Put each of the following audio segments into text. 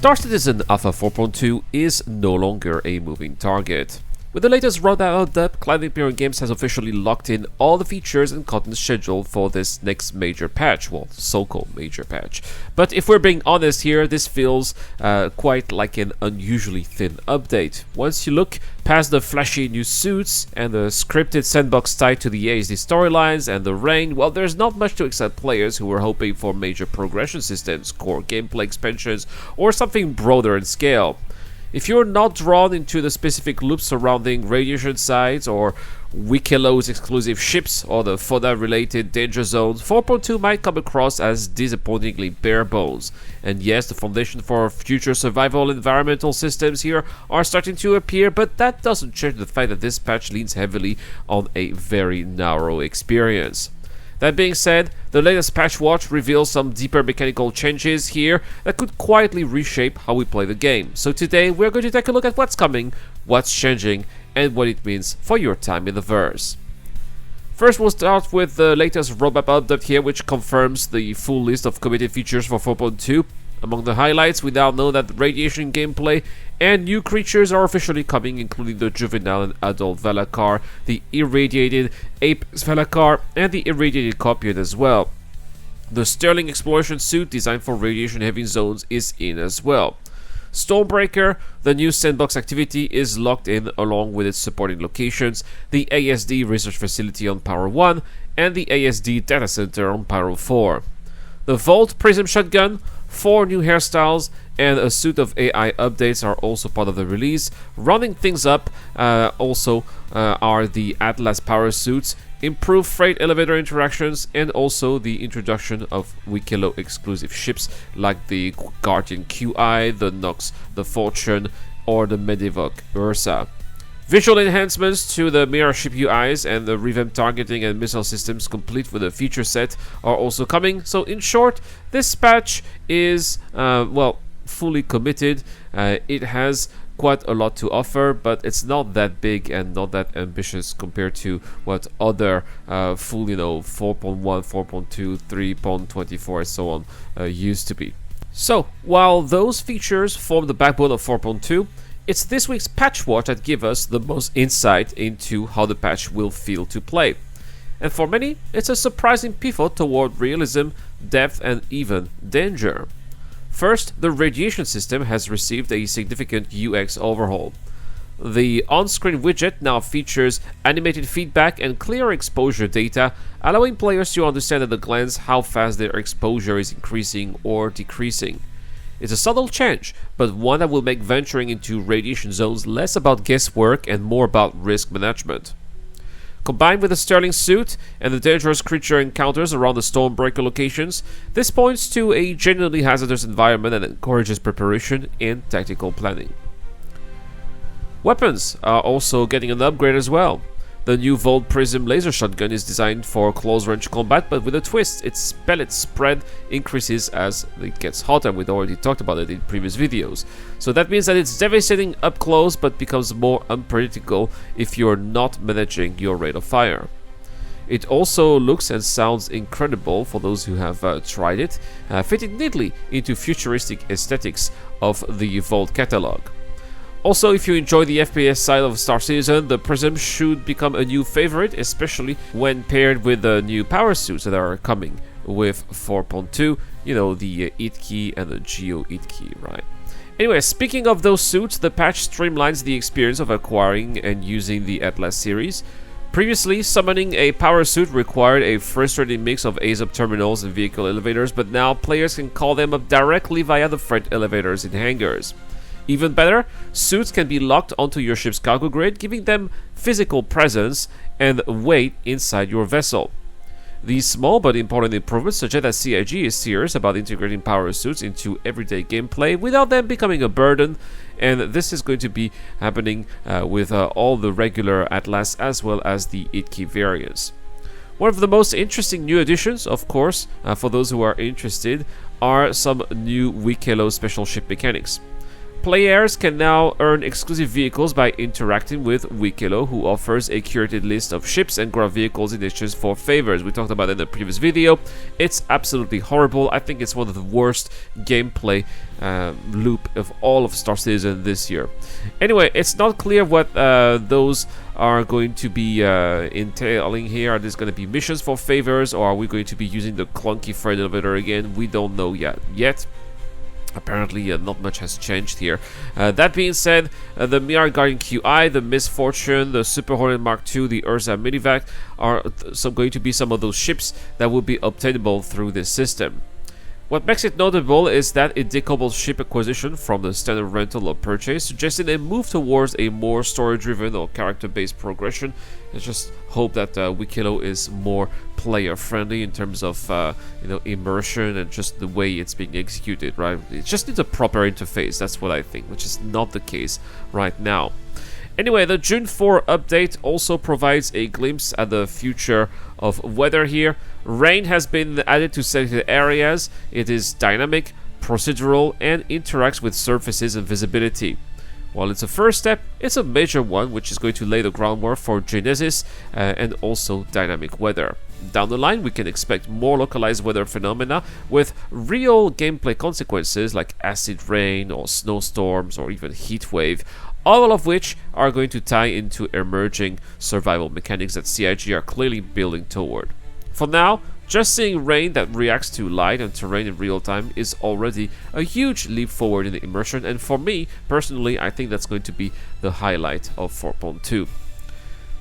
Star Citizen Alpha 4.2 is no longer a moving target. With the latest roadmap update, Cloud Imperium Games has officially locked in all the features and content scheduled for this next major patch, well, so-called major patch. But if we're being honest here, this feels quite like an unusually thin update. Once you look past the flashy new suits and the scripted sandbox tied to the ASD storylines and the rain, well, there's not much to excite players who were hoping for major progression systems, core gameplay expansions, or something broader in scale. If you're not drawn into the specific loops surrounding radiation sites or Wikilo's exclusive ships or the FODA-related danger zones, 4.2 might come across as disappointingly bare bones. And yes, the foundation for future survival environmental systems here are starting to appear, but that doesn't change the fact that this patch leans heavily on a very narrow experience. That being said, the latest patch watch reveals some deeper mechanical changes here that could quietly reshape how we play the game. So today we're going to take a look at what's coming, what's changing, and what it means for your time in the verse. First, we'll start with the latest roadmap update here, which confirms the full list of committed features for 4.2. Among the highlights, we now know that radiation gameplay and new creatures are officially coming, including the juvenile and adult Velakar, the irradiated ape Velakar, and the irradiated Copian as well. The Sterling exploration suit designed for radiation-heavy zones is in as well. Stormbreaker, the new sandbox activity, is locked in along with its supporting locations, the ASD research facility on Pyro 1 and the ASD data center on Pyro 4. The Volt Prism shotgun, 4 new hairstyles, and a suite of AI updates are also part of the release. Running things up are the Atlas power suits, improved freight elevator interactions, and also the introduction of Wikilo exclusive ships like the Guardian QI, the Nox, the Fortune, or the Medivoc Ursa. Visual enhancements to the mirror ship UIs and the revamped targeting and missile systems complete with a feature set are also coming. So in short, this patch is, fully committed. It has quite a lot to offer, but it's not that big and not that ambitious compared to what other full, 4.1, 4.2, 3.24 and so on used to be. So while those features form the backbone of 4.2, it's this week's patch watch that gives us the most insight into how the patch will feel to play. And for many, it's a surprising pivot toward realism, depth, and even danger. First, the radiation system has received a significant UX overhaul. The on-screen widget now features animated feedback and clear exposure data, allowing players to understand at a glance how fast their exposure is increasing or decreasing. It's a subtle change, but one that will make venturing into radiation zones less about guesswork and more about risk management. Combined with the Sterling suit and the dangerous creature encounters around the Stormbreaker locations, this points to a genuinely hazardous environment that encourages preparation and tactical planning. Weapons are also getting an upgrade as well. The new Volt Prism laser shotgun is designed for close-range combat, but with a twist. Its pellet spread increases as it gets hotter. We've already talked about it in previous videos. So that means that it's devastating up close, but becomes more unpredictable if you're not managing your rate of fire. It also looks and sounds incredible for those who have tried it, fitting neatly into futuristic aesthetics of the Volt catalog. Also, if you enjoy the FPS side of Star Citizen, the Prism should become a new favorite, especially when paired with the new power suits that are coming with 4.2, the Itkey and the Geo Itkey, right? Anyway, speaking of those suits, the patch streamlines the experience of acquiring and using the Atlas series. Previously, summoning a power suit required a frustrating mix of ASUP terminals and vehicle elevators, but now players can call them up directly via the freight elevators in hangars. Even better, suits can be locked onto your ship's cargo grid, giving them physical presence and weight inside your vessel. These small but important improvements suggest that CIG is serious about integrating power suits into everyday gameplay without them becoming a burden, and this is going to be happening with all the regular Atlas as well as the Itkey variants. One of the most interesting new additions, of course, for those who are interested, are some new Wikilo special ship mechanics. Players can now earn exclusive vehicles by interacting with Wikilo, who offers a curated list of ships and ground vehicles in exchange for favors. We talked about it in the previous video. It's absolutely horrible. I think it's one of the worst gameplay loop of all of Star Citizen this year. Anyway, it's not clear what those are going to be entailing here. Are these going to be missions for favors, or are we going to be using the clunky freight elevator again? We don't know yet. Apparently, not much has changed here. That being said, the Mirai Guardian QI, the Misfortune, the Super Hornet Mark II, the Urza Minivac are going to be some of those ships that will be obtainable through this system. What makes it notable is that it decouples ship acquisition from the standard rental or purchase, suggesting a move towards a more story-driven or character-based progression. Let's just hope that Wikilo is more player-friendly in terms of immersion and just the way it's being executed. Right? It just needs a proper interface. That's what I think, which is not the case right now. Anyway, the June 4 update also provides a glimpse at the future of weather here. Rain has been added to selected areas. It is dynamic, procedural, and interacts with surfaces and visibility. While it's a first step, it's a major one which is going to lay the groundwork for Genesis and also dynamic weather. Down the line, we can expect more localized weather phenomena with real gameplay consequences like acid rain or snowstorms or even heat wave, all of which are going to tie into emerging survival mechanics that CIG are clearly building toward. For now, just seeing rain that reacts to light and terrain in real time is already a huge leap forward in the immersion, and for me, personally, I think that's going to be the highlight of 4.2.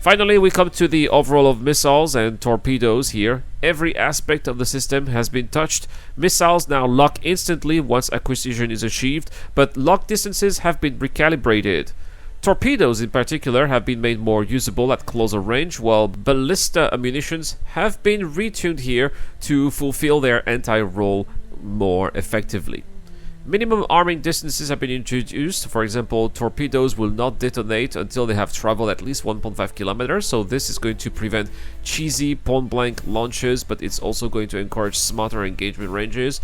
Finally, we come to the overhaul of missiles and torpedoes here. Every aspect of the system has been touched. Missiles now lock instantly once acquisition is achieved, but lock distances have been recalibrated. Torpedoes in particular have been made more usable at closer range, while ballista ammunitions have been retuned here to fulfill their anti-role more effectively. Minimum arming distances have been introduced. For example, torpedoes will not detonate until they have traveled at least 1.5 kilometers, so this is going to prevent cheesy point-blank launches, but it's also going to encourage smarter engagement ranges.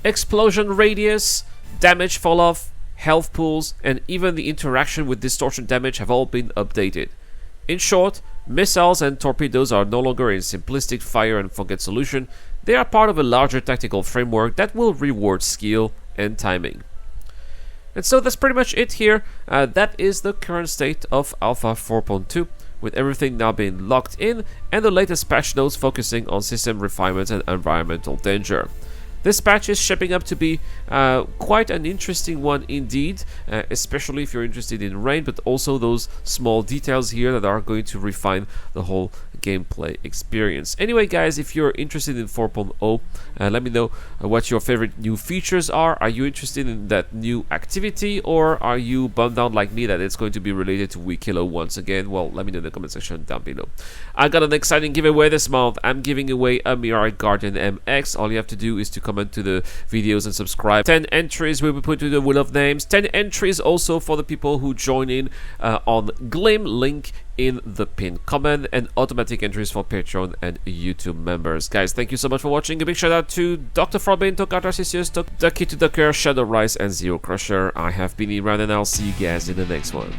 Explosion radius, damage fall-off, health pools, and even the interaction with distortion damage have all been updated. In short, missiles and torpedoes are no longer a simplistic fire and forget solution. They are part of a larger tactical framework that will reward skill and timing. And so that's pretty much it here. That is the current state of Alpha 4.2, with everything now being locked in and the latest patch notes focusing on system refinements and environmental danger. This patch is shaping up to be quite an interesting one indeed, especially if you're interested in rain, but also those small details here that are going to refine the whole gameplay experience. Anyway, guys, if you're interested in 4.0, let me know what your favorite new features are. Are you interested in that new activity, or are you bummed out like me that it's going to be related to Wikilo once again? Well, let me know in the comment section down below. I got an exciting giveaway this month. I'm giving away a Mirai Guardian MX. All you have to do is to comment to the videos and subscribe. 10 entries will be put to the Wheel of Names. 10 entries also for the people who join in on Glim, link in the pinned comment, and automatic entries for Patreon and YouTube members. Guys, thank you so much for watching. A big shout out to Dr. Frobin, Tokata Sisius, Ducky to Ducker, Shadow Rise, and Zero Crusher. I have been Iran, and I'll see you guys in the next one.